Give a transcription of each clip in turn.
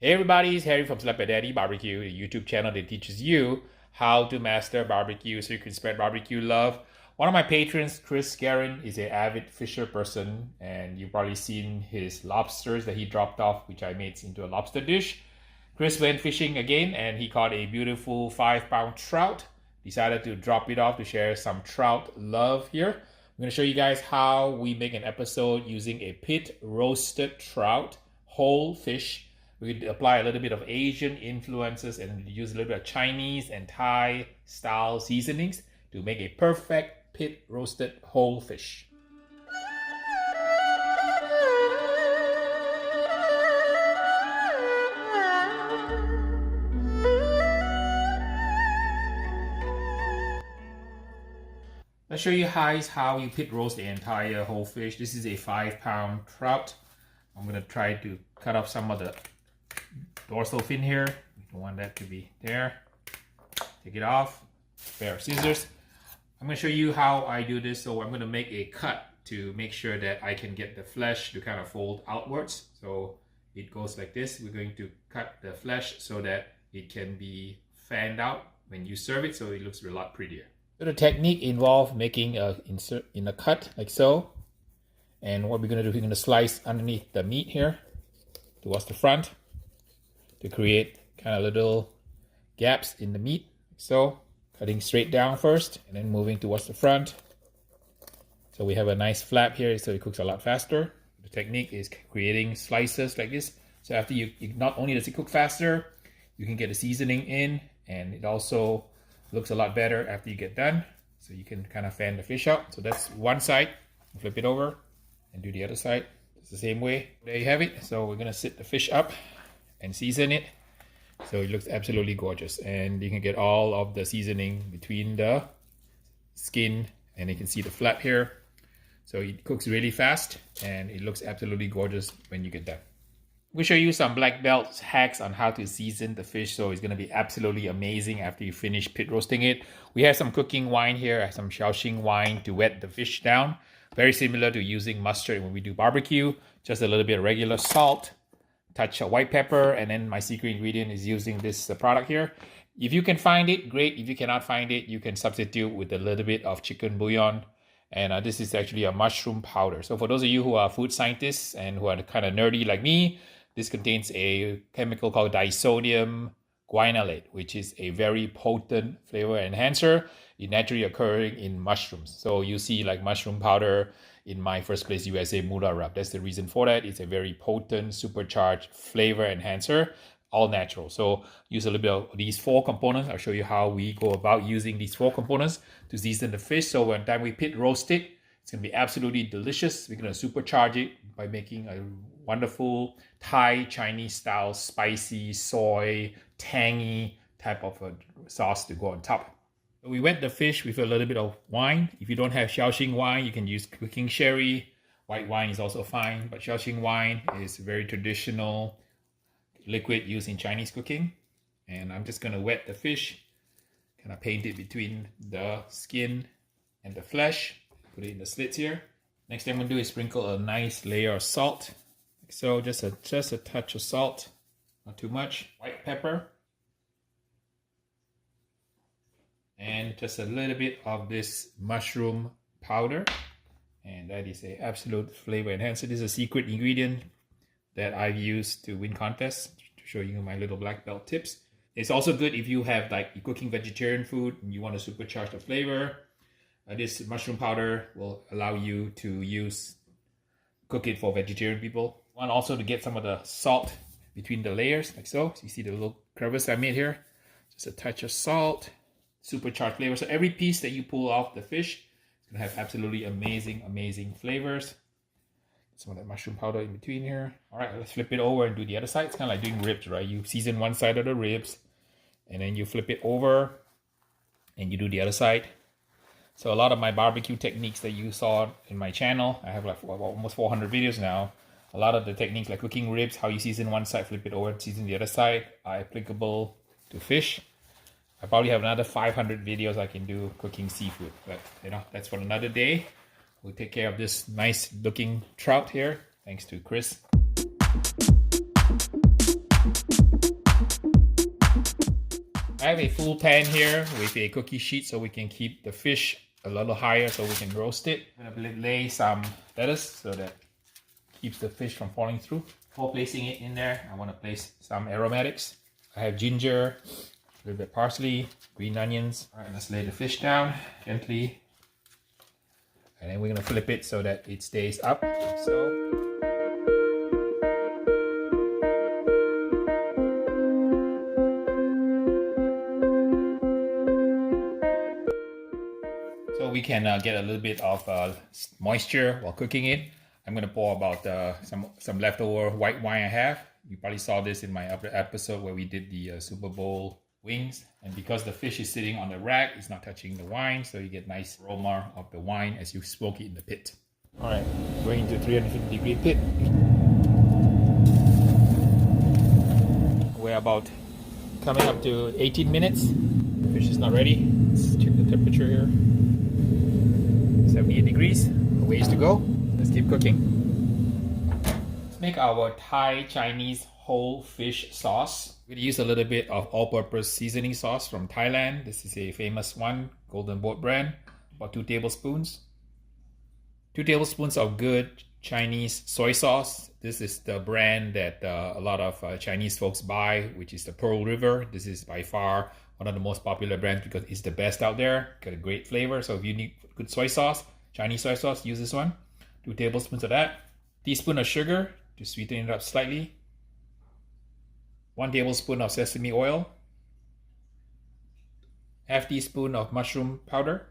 Hey everybody, it's Harry from Slap Daddy Barbecue, the YouTube channel that teaches you how to master barbecue so you can spread barbecue love. One of my patrons, Chris Garin, is an avid fisher person, and you've probably seen his lobsters that he dropped off, which I made into a lobster dish. Chris went fishing again and he caught a beautiful 5-pound trout. Decided to drop it off to share some trout love here. I'm going to show you guys how we make an episode using a pit roasted trout, whole fish. We apply a little bit of Asian influences and use a little bit of Chinese and Thai style seasonings to make a perfect pit roasted whole fish. Let's show you guys how you pit roast the entire whole fish. This is a 5-pound trout. I'm going to try to cut off some of the dorsal fin here. We don't want that to be there. Take it off. Pair of scissors. I'm going to show you how I do this. So I'm going to make a cut to make sure that I can get the flesh to kind of fold outwards. So it goes like this. We're going to cut the flesh so that it can be fanned out when you serve it, so it looks a lot prettier. So the technique involves making a insert in a cut like so. And what we're going to do, we're going to slice underneath the meat here towards the front to create kind of little gaps in the meat. So cutting straight down first and then moving towards the front. So we have a nice flap here, so it cooks a lot faster. The technique is creating slices like this. So after you not only does it cook faster, you can get the seasoning in, and it also looks a lot better after you get done. So you can kind of fan the fish out. So that's one side. Flip it over and do the other side. It's the same way. There you have it. So we're gonna sit the fish up and season it so it looks absolutely gorgeous, and you can get all of the seasoning between the skin, and you can see the flap here. So it cooks really fast and it looks absolutely gorgeous when you get done. We'll show you some black belt hacks on how to season the fish, so it's going to be absolutely amazing after you finish pit roasting it. We have some cooking wine here, some Shaoxing wine to wet the fish down. Very similar to using mustard when we do barbecue. Just a little bit of regular salt, touch of white pepper, and then my secret ingredient is using this product here. If you can find it, great. If you cannot find it, you can substitute with a little bit of chicken bouillon. And this is actually a mushroom powder. So for those of you who are food scientists and who are kind of nerdy like me, this contains a chemical called disodium guanylate, which is a very potent flavor enhancer. It naturally occurring in mushrooms. So you see like mushroom powder in my First Place USA Muda Rub. That's the reason for that. It's a very potent, supercharged flavor enhancer, all natural. So use a little bit of these 4 components. I'll show you how we go about using these 4 components to season the fish. So when time we pit roast it, it's going to be absolutely delicious. We're going to supercharge it by making a wonderful Thai, Chinese style, spicy, soy, tangy type of a sauce to go on top. We wet the fish with a little bit of wine. If you don't have Shaoxing wine, you can use cooking sherry. White wine is also fine, but Shaoxing wine is a very traditional liquid used in Chinese cooking. And I'm just going to wet the fish, kind of paint it between the skin and the flesh. Put it in the slits here. Next thing I'm going to do is sprinkle a nice layer of salt. So just a touch of salt, not too much. White pepper. And just a little bit of this mushroom powder. And that is an absolute flavor enhancer. This is a secret ingredient that I've used to win contests, to show you my little black belt tips. It's also good if you have like you're cooking vegetarian food and you want to supercharge the flavor. This mushroom powder will allow you to cook it for vegetarian people. Want also to get some of the salt between the layers, like so. So you see the little crevice I made here. Just a touch of salt, supercharged flavor. So every piece that you pull off the fish is gonna have absolutely amazing, amazing flavors. Some of that mushroom powder in between here. All right, let's flip it over and do the other side. It's kind of like doing ribs, right? You season one side of the ribs, and then you flip it over, and you do the other side. So a lot of my barbecue techniques that you saw in my channel, I have like almost 400 videos now. A lot of the techniques like cooking ribs, how you season one side, flip it over, and season the other side, are applicable to fish. I probably have another 500 videos I can do cooking seafood, but you know, that's for another day. We'll take care of this nice looking trout here, thanks to Chris. I have a full pan here with a cookie sheet so we can keep the fish a little higher so we can roast it. I'm gonna lay some lettuce so that keeps the fish from falling through. Before placing it in there, I want to place some aromatics. I have ginger, a little bit of parsley, green onions. All right, let's lay the fish down gently. And then we're gonna flip it so that it stays up, like so. So we can get a little bit of moisture while cooking it. I'm gonna pour about some leftover white wine I have. You probably saw this in my other episode where we did the Super Bowl wings. And because the fish is sitting on the rack, it's not touching the wine, so you get nice aroma of the wine as you smoke it in the pit. All right, going into 350-degree pit. We're about coming up to 18 minutes. The fish is not ready. Let's check the temperature here. 78 degrees, a ways to go. Let's keep cooking. Let's make our Thai Chinese whole fish sauce. We're gonna use a little bit of all-purpose seasoning sauce from Thailand. This is a famous one, Golden Boat brand. About 2 tablespoons. 2 tablespoons of good Chinese soy sauce. This is the brand that a lot of Chinese folks buy, which is the Pearl River. This is by far one of the most popular brands because it's the best out there. Got a great flavor. So if you need good soy sauce, Chinese soy sauce, use this one. 2 tablespoons of that. Teaspoon of sugar to sweeten it up slightly. 1 tablespoon of sesame oil. Half teaspoon of mushroom powder.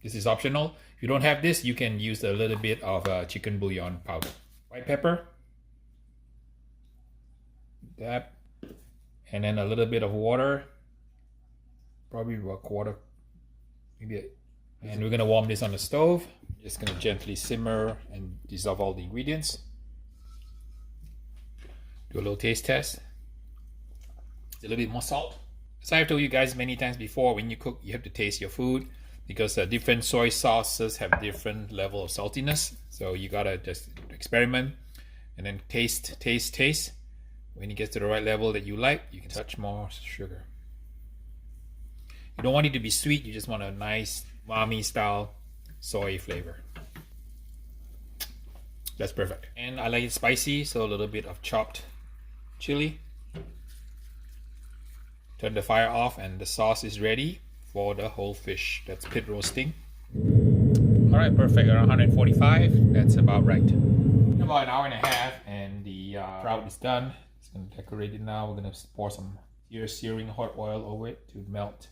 This is optional. If you don't have this, you can use a little bit of chicken bouillon powder. White pepper. That. And then a little bit of water. Probably about a quarter. Maybe. And we're gonna warm this on the stove. Just gonna gently simmer and dissolve all the ingredients. Do a little taste test. A little bit more salt. As I've told you guys many times before, when you cook, you have to taste your food because different soy sauces have different level of saltiness. So you gotta just experiment and then taste. When it gets to the right level that you like, you can touch more sugar. You don't want it to be sweet. You just want a nice umami style soy flavor. That's perfect. And I like it spicy, so a little bit of chopped chili. Turn the fire off and the sauce is ready for the whole fish. That's pit roasting. All right, perfect. Around 145. That's about right. About an hour and a half and the trout is done. Just gonna decorate it now. We're gonna pour some searing hot oil over it to melt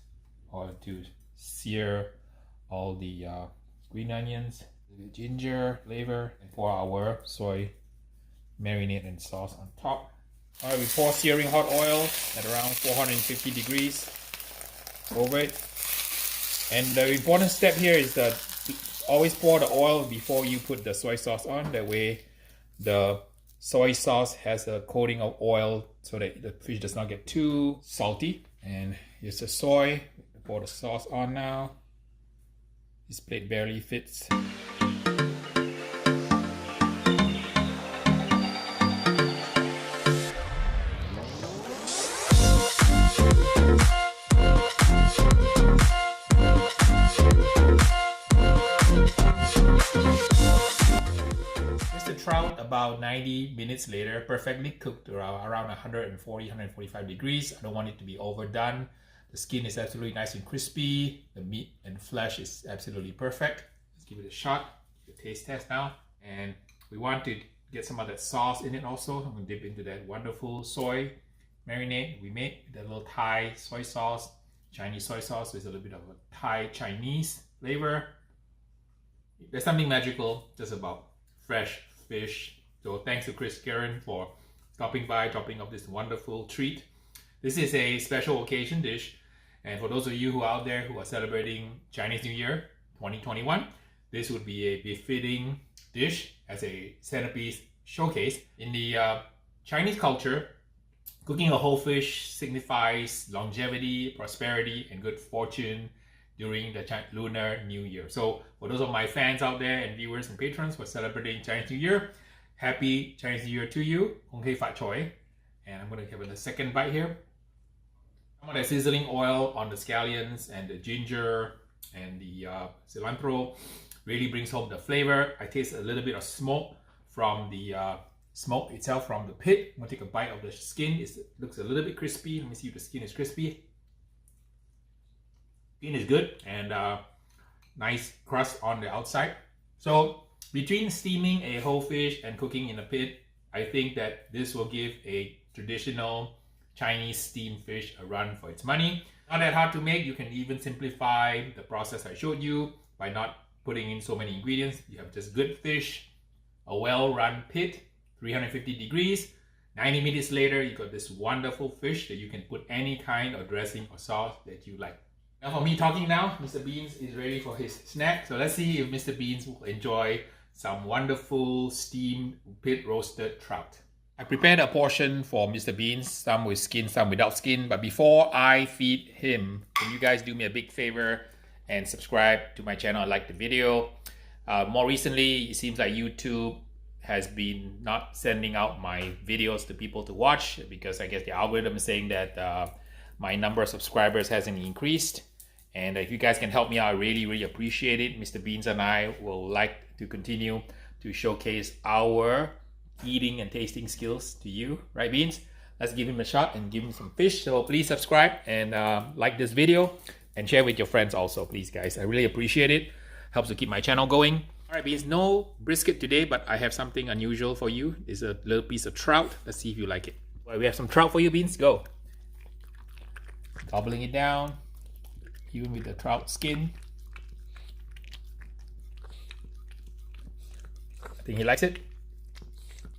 or to sear all the green onions, the ginger flavor, and pour our soy marinade and sauce on top. All right, we pour searing hot oil at around 450 degrees over it. And the important step here is that always pour the oil before you put the soy sauce on. That way the soy sauce has a coating of oil so that the fish does not get too salty. And here's the soy. Pour the sauce on now. This plate barely fits. Trout about 90 minutes later, perfectly cooked around 140, 145 degrees. I don't want it to be overdone. The skin is absolutely nice and crispy. The meat and flesh is absolutely perfect. Let's give it a shot. Do a taste test now. And we want to get some of that sauce in it also. I'm going to dip into that wonderful soy marinade we made. The little Thai soy sauce, Chinese soy sauce. So it's a little bit of a Thai Chinese flavor. There's something magical just about fresh fish. So thanks to Chris Garin for stopping by, dropping off this wonderful treat. This is a special occasion dish, and for those of you who are out there who are celebrating Chinese New Year 2021, this would be a befitting dish as a centerpiece showcase. In the Chinese culture, cooking a whole fish signifies longevity, prosperity, and good fortune during the Lunar New Year. So for those of my fans out there and viewers and patrons who are celebrating Chinese New Year, happy Chinese New Year to you. Hong Hei Fat Choi. And I'm going to give it a second bite here. Some of the sizzling oil on the scallions and the ginger and the cilantro really brings home the flavor. I taste a little bit of smoke from the smoke itself from the pit. I'm gonna take a bite of the skin. It looks a little bit crispy. Let me see if the skin is crispy. Skin is good and nice crust on the outside. So between steaming a whole fish and cooking in a pit, I think that this will give a traditional Chinese steamed fish a run for its money. Not that hard to make. You can even simplify the process I showed you by not putting in so many ingredients. You have just good fish, a well-run pit, 350 degrees. 90 minutes later, you got this wonderful fish that you can put any kind of dressing or sauce that you like. Now for me talking now, Mr. Beans is ready for his snack. So let's see if Mr. Beans will enjoy some wonderful steamed pit roasted trout. I prepared a portion for Mr. Beans, some with skin, some without skin. But before I feed him, can you guys do me a big favor and subscribe to my channel and like the video? More recently, it seems like YouTube has been not sending out my videos to people to watch because I guess the algorithm is saying that my number of subscribers hasn't increased. And if you guys can help me out, I really appreciate it. Mr. Beans and I will like to continue to showcase our eating and tasting skills to you, right Beans? Let's give him a shot and give him some fish. So please subscribe and like this video and share with your friends also, please guys. I really appreciate it. Helps to keep my channel going. All right Beans, no brisket today, but I have something unusual for you. It's a little piece of trout. Let's see if you like it. Well, we have some trout for you, Beans. Go. Gobbling it down, even with the trout skin. I think he likes it.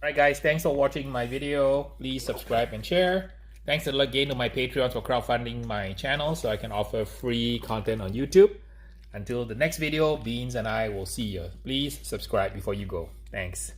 Alright guys, thanks for watching my video. Please subscribe and share. Thanks a lot again to my Patreons for crowdfunding my channel so I can offer free content on YouTube. Until the next video, Beans and I will see you. Please subscribe before you go. Thanks.